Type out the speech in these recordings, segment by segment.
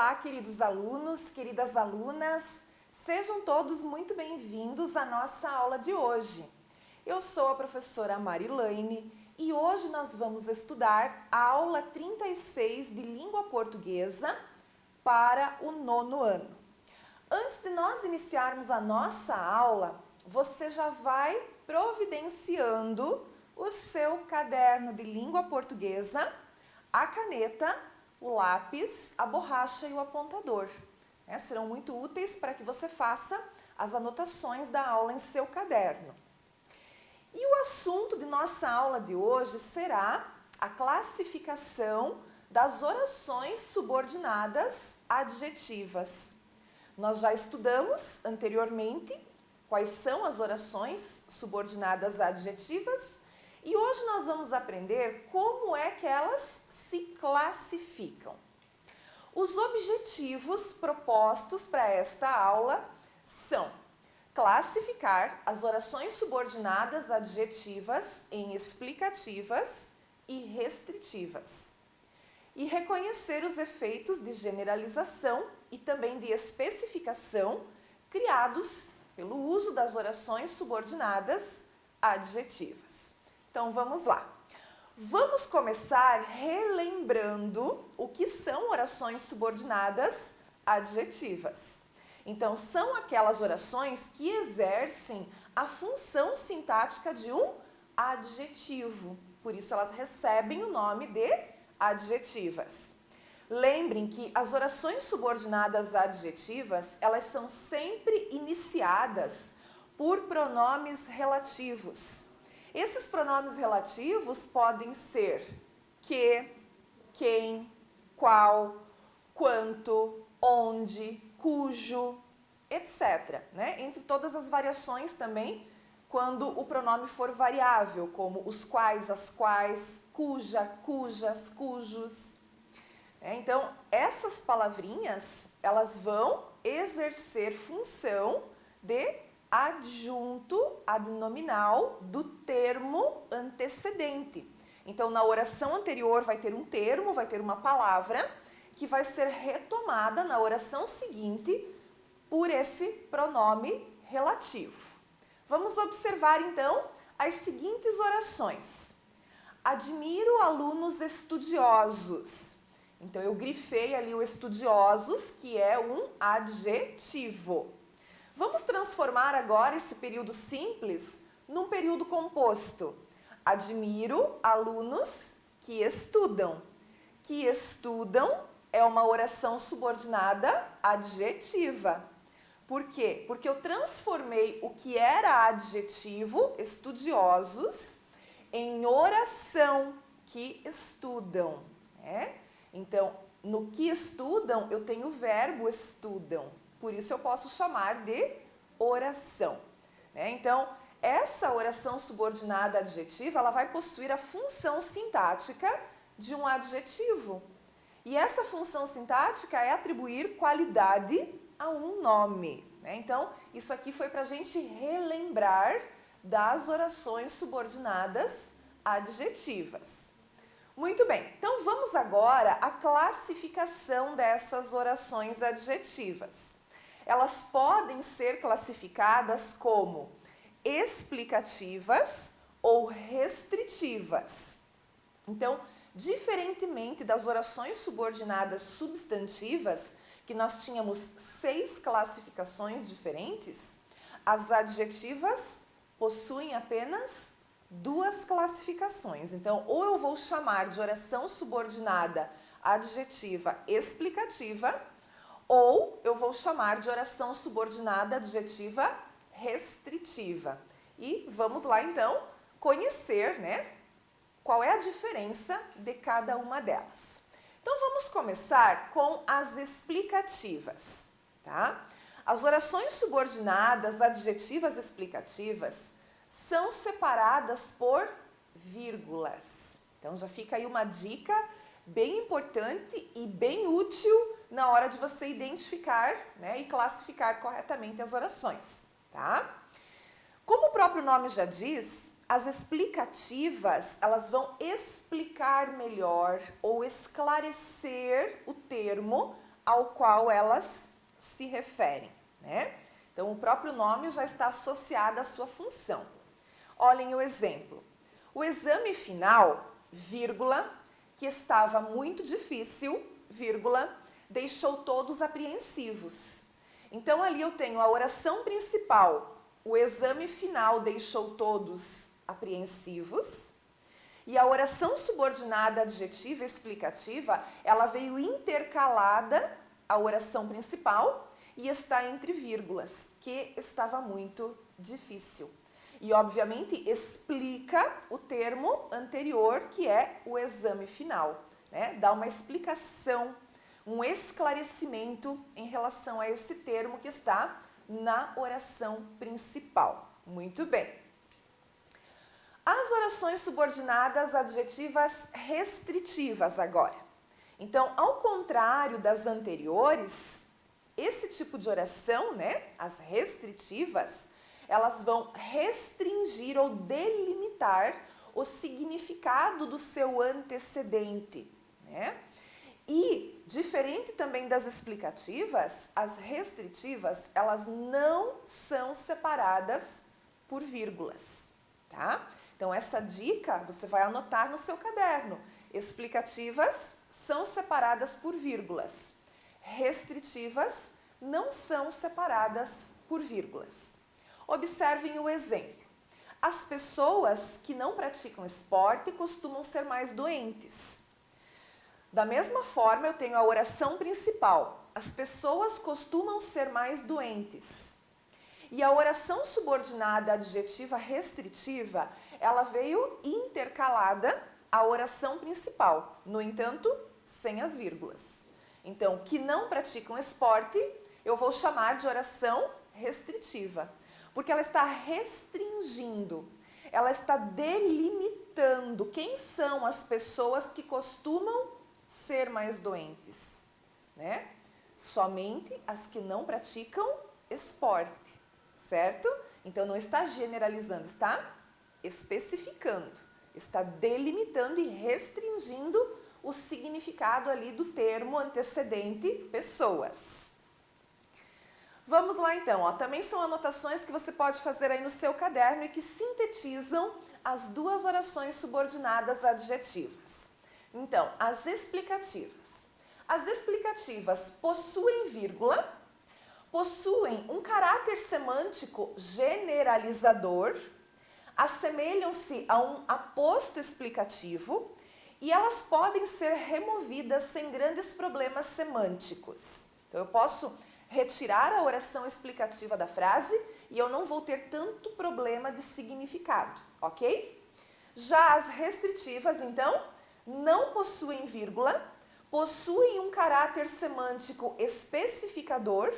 Olá, queridos alunos, queridas alunas, sejam todos muito bem-vindos à nossa aula de hoje. Eu sou a professora Marilaine e hoje nós vamos estudar a aula 36 de Língua Portuguesa para o 9º ano. Antes de nós iniciarmos a nossa aula, você já vai providenciando o seu caderno de Língua Portuguesa, a caneta, o lápis, a borracha e o apontador. Serão muito úteis para que você faça as anotações da aula em seu caderno. E o assunto de nossa aula de hoje será a classificação das orações subordinadas adjetivas. Nós já estudamos anteriormente quais são as orações subordinadas adjetivas e hoje nós vamos aprender como é que elas se classificam. Os objetivos propostos para esta aula são classificar as orações subordinadas adjetivas em explicativas e restritivas e reconhecer os efeitos de generalização e também de especificação criados pelo uso das orações subordinadas adjetivas. Então, vamos lá. Vamos começar relembrando o que são orações subordinadas adjetivas. Então, são aquelas orações que exercem a função sintática de um adjetivo. Por isso, elas recebem o nome de adjetivas. Lembrem que as orações subordinadas adjetivas, elas são sempre iniciadas por pronomes relativos. Esses pronomes relativos podem ser que, quem, qual, quanto, onde, cujo, etc. Entre todas as variações também, quando o pronome for variável, como os quais, as quais, cuja, cujas, cujos. Então, essas palavrinhas, elas vão exercer função de adjunto adnominal do termo antecedente. Então, na oração anterior vai ter um termo, vai ter uma palavra que vai ser retomada na oração seguinte por esse pronome relativo. Vamos observar, então, as seguintes orações. Admiro alunos estudiosos. Então, eu grifei ali o estudiosos, que é um adjetivo. Vamos transformar agora esse período simples num período composto. Admiro alunos que estudam. Que estudam é uma oração subordinada adjetiva. Por quê? Porque eu transformei o que era adjetivo, estudiosos, em oração, que estudam. Então, no que estudam, eu tenho o verbo estudam. Por isso, eu posso chamar de oração. Então, essa oração subordinada adjetiva, ela vai possuir a função sintática de um adjetivo. E essa função sintática é atribuir qualidade a um nome. Então, isso aqui foi para a gente relembrar das orações subordinadas adjetivas. Muito bem, então vamos agora à classificação dessas orações adjetivas. Elas podem ser classificadas como explicativas ou restritivas. Então, diferentemente das orações subordinadas substantivas, que nós tínhamos 6 classificações diferentes, as adjetivas possuem apenas 2 classificações. Então, ou eu vou chamar de oração subordinada adjetiva explicativa, ou eu vou chamar de oração subordinada adjetiva restritiva. E vamos lá, então, conhecer, qual é a diferença de cada uma delas. Então, vamos começar com as explicativas, tá? As orações subordinadas adjetivas explicativas são separadas por vírgulas. Então, já fica aí uma dica bem importante e bem útil na hora de você identificar e classificar corretamente as orações, tá? Como o próprio nome já diz, as explicativas, elas vão explicar melhor ou esclarecer o termo ao qual elas se referem, né? Então, o próprio nome já está associado à sua função. Olhem o exemplo. O exame final, vírgula, que estava muito difícil, vírgula, deixou todos apreensivos. Então, ali eu tenho a oração principal, o exame final deixou todos apreensivos, e a oração subordinada adjetiva explicativa, ela veio intercalada à oração principal e está entre vírgulas, que estava muito difícil. E, obviamente, explica o termo anterior, que é o exame final, né? Dá uma explicação, um esclarecimento em relação a esse termo que está na oração principal. Muito bem. As orações subordinadas adjetivas restritivas agora. Então, ao contrário das anteriores, esse tipo de oração, né, as restritivas, elas vão restringir ou delimitar o significado do seu antecedente, né? E, diferente também das explicativas, as restritivas, elas não são separadas por vírgulas, tá? Então, essa dica você vai anotar no seu caderno. Explicativas são separadas por vírgulas. Restritivas não são separadas por vírgulas. Observem o exemplo. As pessoas que não praticam esporte costumam ser mais doentes. Da mesma forma, eu tenho a oração principal. As pessoas costumam ser mais doentes. E a oração subordinada adjetiva restritiva, ela veio intercalada à oração principal. No entanto, sem as vírgulas. Então, que não praticam esporte, eu vou chamar de oração restritiva. Porque ela está restringindo, ela está delimitando quem são as pessoas que costumam ser mais doentes, né? Somente as que não praticam esporte, certo? Então, não está generalizando, está especificando, está delimitando e restringindo o significado ali do termo antecedente pessoas. Vamos lá então, ó. Também são anotações que você pode fazer aí no seu caderno e que sintetizam as duas orações subordinadas adjetivas. Então, as explicativas. As explicativas possuem vírgula, possuem um caráter semântico generalizador, assemelham-se a um aposto explicativo e elas podem ser removidas sem grandes problemas semânticos. Então, eu posso retirar a oração explicativa da frase e eu não vou ter tanto problema de significado, ok? Já as restritivas, então, não possuem vírgula, possuem um caráter semântico especificador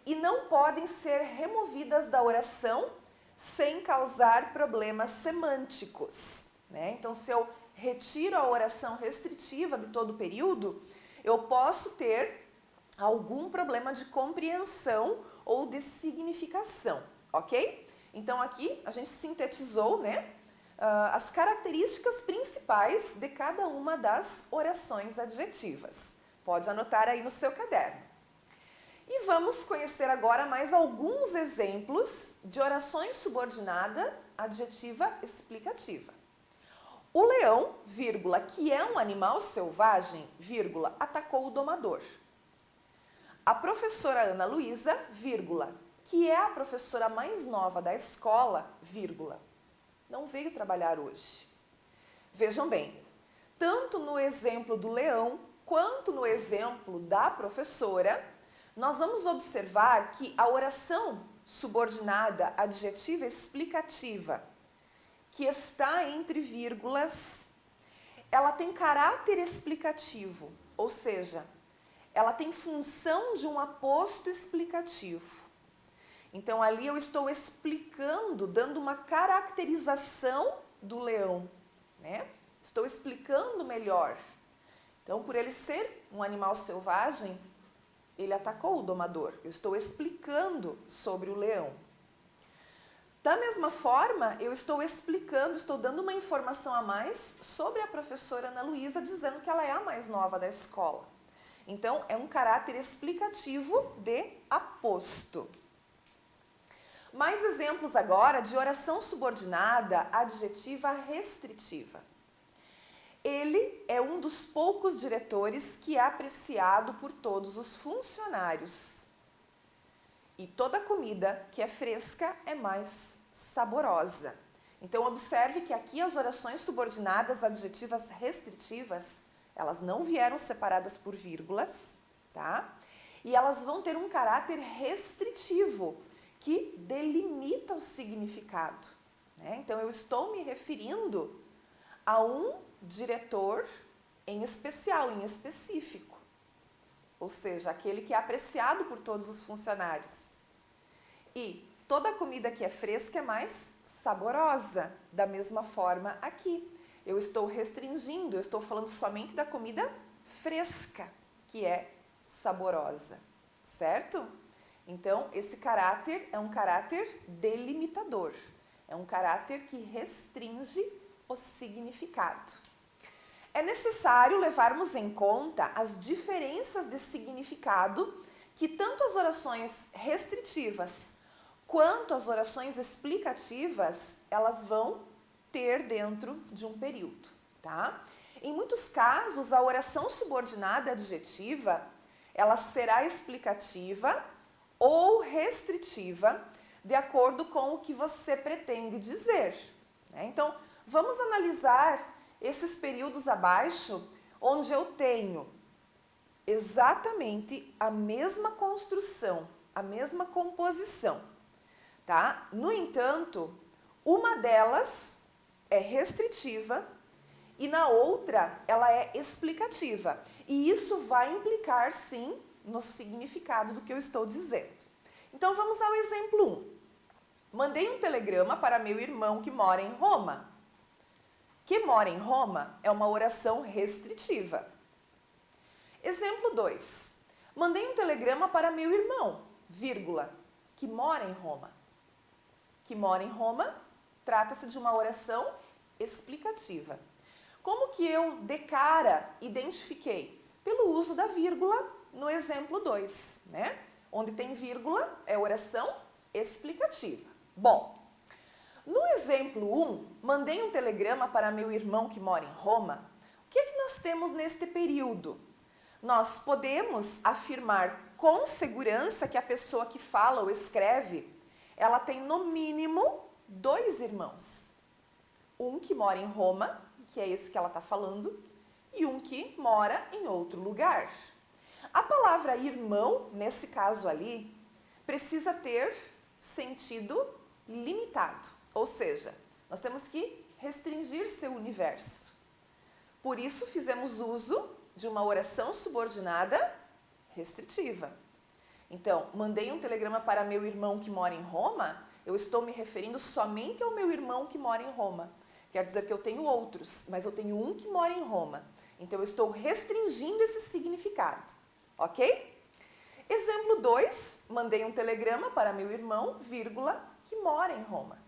e não podem ser removidas da oração sem causar problemas semânticos, né? Então, se eu retiro a oração restritiva de todo o período, eu posso ter algum problema de compreensão ou de significação, ok? Então, aqui a gente sintetizou, né, as características principais de cada uma das orações adjetivas. Pode anotar aí no seu caderno. E vamos conhecer agora mais alguns exemplos de orações subordinada adjetiva explicativa. O leão, vírgula, que é um animal selvagem, vírgula, atacou o domador. A professora Ana Luísa, vírgula, que é a professora mais nova da escola, vírgula, não veio trabalhar hoje. Vejam bem, tanto no exemplo do leão quanto no exemplo da professora, nós vamos observar que a oração subordinada adjetiva explicativa, que está entre vírgulas, ela tem caráter explicativo, ou seja, ela tem função de um aposto explicativo. Então, ali eu estou explicando, dando uma caracterização do leão, né? Estou explicando melhor. Então, por ele ser um animal selvagem, ele atacou o domador. Eu estou explicando sobre o leão. Da mesma forma, eu estou explicando, estou dando uma informação a mais sobre a professora Ana Luísa, dizendo que ela é a mais nova da escola. Então, é um caráter explicativo de aposto. Mais exemplos agora de oração subordinada adjetiva restritiva. Ele é um dos poucos diretores que é apreciado por todos os funcionários. E toda comida que é fresca é mais saborosa. Então, observe que aqui as orações subordinadas adjetivas restritivas, elas não vieram separadas por vírgulas, tá? E elas vão ter um caráter restritivo, que delimita o significado, né? Então, eu estou me referindo a um diretor em especial, em específico. Ou seja, aquele que é apreciado por todos os funcionários. E toda comida que é fresca é mais saborosa, da mesma forma aqui. Eu estou restringindo, eu estou falando somente da comida fresca, que é saborosa, certo? Então, esse caráter é um caráter delimitador, é um caráter que restringe o significado. É necessário levarmos em conta as diferenças de significado que tanto as orações restritivas quanto as orações explicativas, elas vão ter dentro de um período, tá? Em muitos casos, a oração subordinada adjetiva, ela será explicativa ou restritiva, de acordo com o que você pretende dizer, né? Então, vamos analisar esses períodos abaixo, onde eu tenho exatamente a mesma construção, a mesma composição, tá? No entanto, uma delas é restritiva e na outra ela é explicativa. E isso vai implicar, sim, no significado do que eu estou dizendo. Então, vamos ao exemplo 1. Mandei um telegrama para meu irmão que mora em Roma. Que mora em Roma é uma oração restritiva. Exemplo 2. Mandei um telegrama para meu irmão, vírgula, que mora em Roma. Que mora em Roma trata-se de uma oração explicativa. Como que eu de cara identifiquei? Pelo uso da vírgula no exemplo 2, né? Onde tem vírgula é oração explicativa. Bom, no exemplo 1, mandei um telegrama para meu irmão que mora em Roma. O que é que nós temos neste período? Nós podemos afirmar com segurança que a pessoa que fala ou escreve, ela tem no mínimo 2 irmãos. Um que mora em Roma, que é esse que ela está falando, e um que mora em outro lugar. A palavra irmão, nesse caso ali, precisa ter sentido limitado. Ou seja, nós temos que restringir seu universo. Por isso, fizemos uso de uma oração subordinada restritiva. Então, mandei um telegrama para meu irmão que mora em Roma, eu estou me referindo somente ao meu irmão que mora em Roma. Quer dizer que eu tenho outros, mas eu tenho um que mora em Roma. Então, eu estou restringindo esse significado, ok? Exemplo 2, mandei um telegrama para meu irmão, vírgula, que mora em Roma.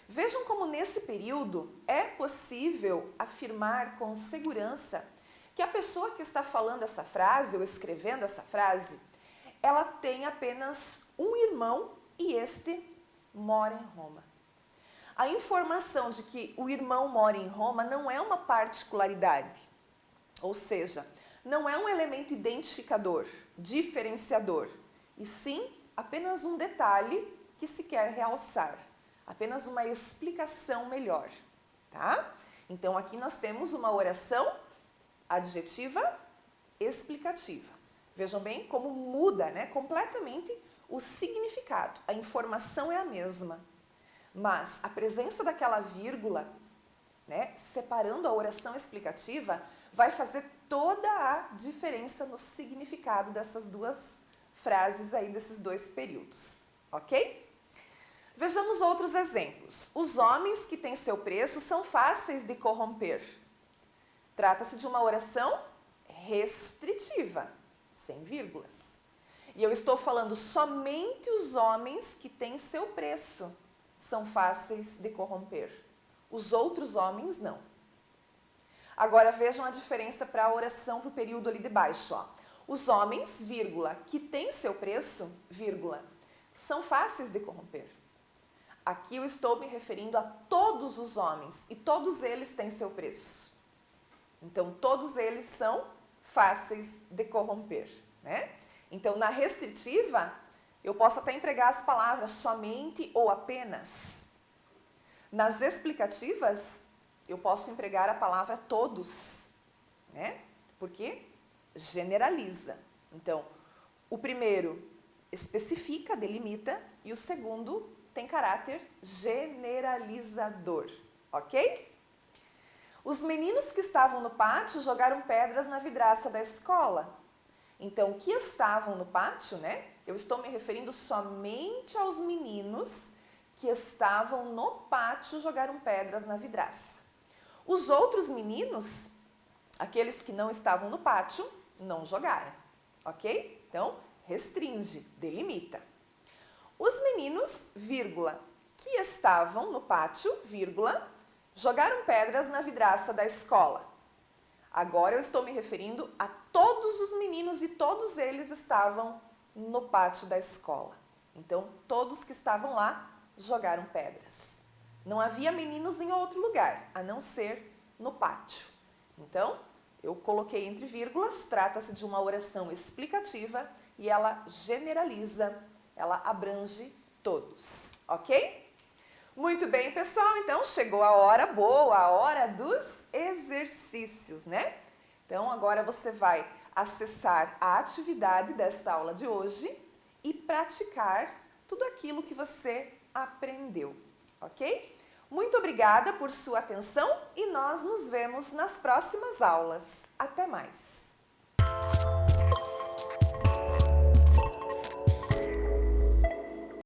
Vejam como nesse período é possível afirmar com segurança que a pessoa que está falando essa frase ou escrevendo essa frase, ela tem apenas um irmão e este mora em Roma. A informação de que o irmão mora em Roma não é uma particularidade, ou seja, não é um elemento identificador, diferenciador, e sim apenas um detalhe que se quer realçar, apenas uma explicação melhor, tá? Então, aqui nós temos uma oração adjetiva explicativa. Vejam bem como muda, né, completamente o significado. A informação é a mesma, mas a presença daquela vírgula, né, separando a oração explicativa, vai fazer toda a diferença no significado dessas duas frases aí, desses dois períodos, ok? Vejamos outros exemplos. Os homens que têm seu preço são fáceis de corromper. Trata-se de uma oração restritiva, sem vírgulas. E eu estou falando somente os homens que têm seu preço são fáceis de corromper. Os outros homens não. Agora vejam a diferença para a oração para o período ali de baixo, ó. Os homens, vírgula, que têm seu preço, vírgula, são fáceis de corromper. Aqui eu estou me referindo a todos os homens e todos eles têm seu preço. Então, todos eles são fáceis de corromper, né? Então, na restritiva, eu posso até empregar as palavras somente ou apenas. Nas explicativas, eu posso empregar a palavra todos, né? Porque generaliza. Então, o primeiro especifica, delimita, e o segundo tem caráter generalizador, ok? Os meninos que estavam no pátio jogaram pedras na vidraça da escola. Então, que estavam no pátio, né? Eu estou me referindo somente aos meninos que estavam no pátio jogaram pedras na vidraça. Os outros meninos, aqueles que não estavam no pátio, não jogaram, ok? Então, restringe, delimita. Os meninos, vírgula, que estavam no pátio, vírgula, jogaram pedras na vidraça da escola. Agora eu estou me referindo a todos os meninos e todos eles estavam no pátio da escola. Então, todos que estavam lá jogaram pedras. Não havia meninos em outro lugar, a não ser no pátio. Então, eu coloquei entre vírgulas, trata-se de uma oração explicativa e ela generaliza, ela abrange todos, ok? Muito bem, pessoal, então chegou a hora boa, a hora dos exercícios, né? Então, agora você vai acessar a atividade desta aula de hoje e praticar tudo aquilo que você aprendeu, ok? Muito obrigada por sua atenção e nós nos vemos nas próximas aulas. Até mais!